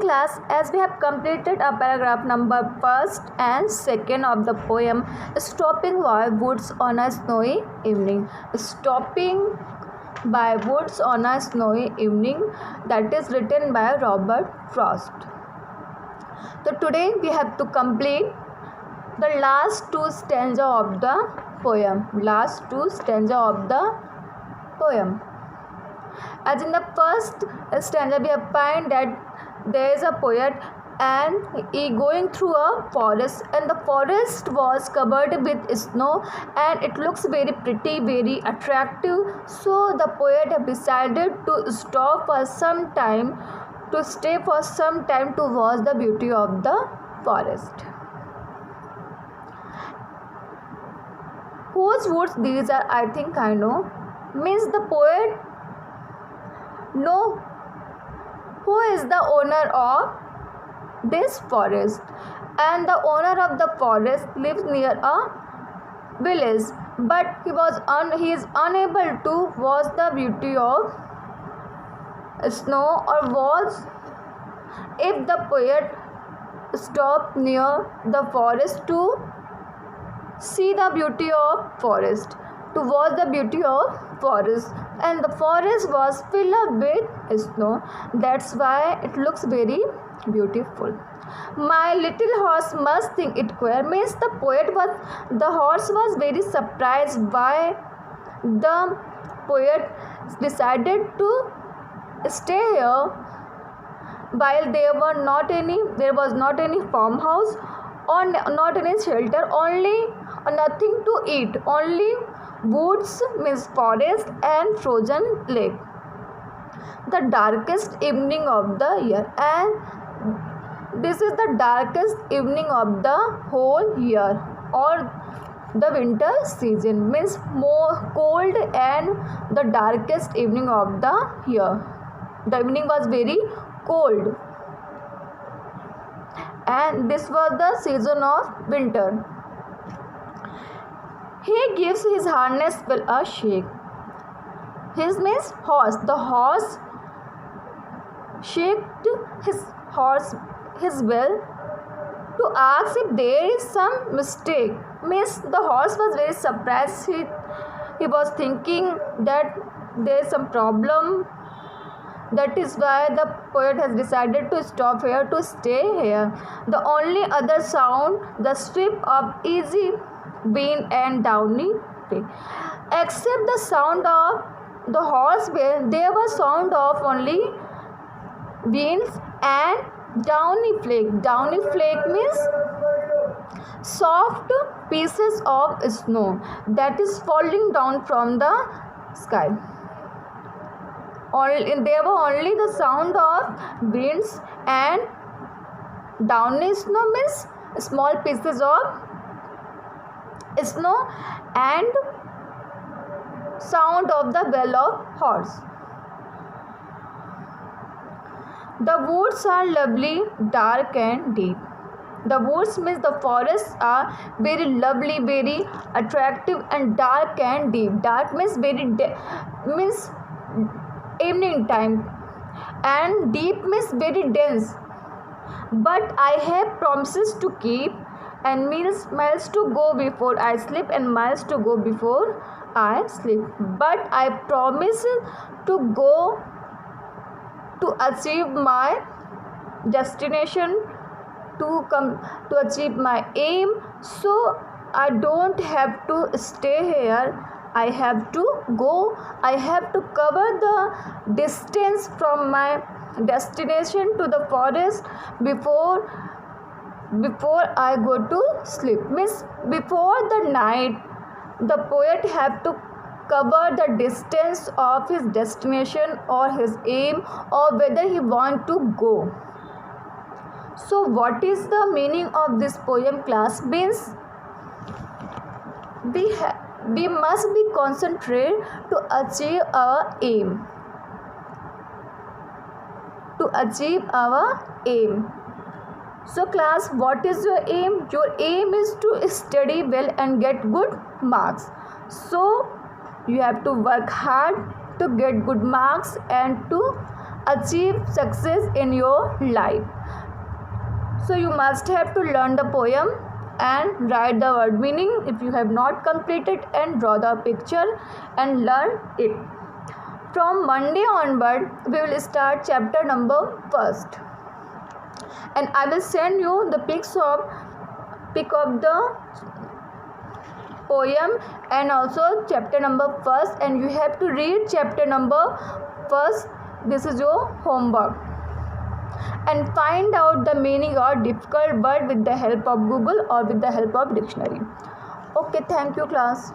class, as we have completed a paragraph number first and second of the poem Stopping by Woods on a Snowy Evening. Stopping by Woods on a Snowy Evening, that is written by Robert Frost. So today we have to complete the last two stanza of the poem. As in the first stanza, we have find that there is a poet and he going through a forest, and the forest was covered with snow and it looks very pretty, very attractive. So the poet have decided to stop for some time, to stay for some time to watch the beauty of the forest. Whose woods these are, I think I know. Means the poet know who is the owner of this forest, and the owner of the forest lives near a village, but he is unable to watch the beauty of snow, or watch if the poet stop near the forest to see the beauty of forest, to watch the beauty of forest, and the forest was filled up with snow. That's why it looks very beautiful. My little horse must think it queer. Means the horse was very surprised why the poet decided to stay here while there was not any farmhouse or not any shelter, only nothing to eat, only woods means forest and frozen lake. The darkest evening of the year, and this is the darkest evening of the whole year, or the winter season, means more cold and the darkest evening of the year. The evening was very cold, and this was the season of winter. He gives his harness well a shake. His means horse. The horse shaked his bell to ask if there is some mistake. Means the horse was very surprised. He was thinking that there is some problem. That is why the poet has decided to stop here, to stay here. The only other sound, the sweep of easy wind and downy flake. Except the sound of the horse bell, there was sound of only winds and downy flake. Downy flake means soft pieces of snow that is falling down from the sky. There were only the sound of winds and downy snow means small pieces of snow and sound of the bell of horse. The woods are lovely, dark and deep. The woods means the forests are very lovely, very attractive, and dark and deep. Dark means means evening time, and deep means very dense. But I have promises to keep, and miles to go before I sleep, and miles to go before I sleep. But I promise to go to achieve my destination, to achieve my aim. So I don't have to stay here. I have to go. I have to cover the distance from my destination to the forest before I go to sleep. Means before the night, the poet have to cover the distance of his destination or his aim, or whether he want to go. So what is the meaning of this poem, class? Means we must be concentrated to achieve our aim. So class, what is your aim? Your aim is to study well and get good marks. So you have to work hard to get good marks and to achieve success in your life. So you must have to learn the poem and write the word meaning if you have not completed, and draw the picture and learn it. From Monday onward we will start chapter number 1st, and I will send you the pic of the poem and also chapter number 1st, and you have to read chapter number 1st. This is your homework, and find out the meaning of difficult word with the help of Google or with the help of dictionary. Okay, thank you class.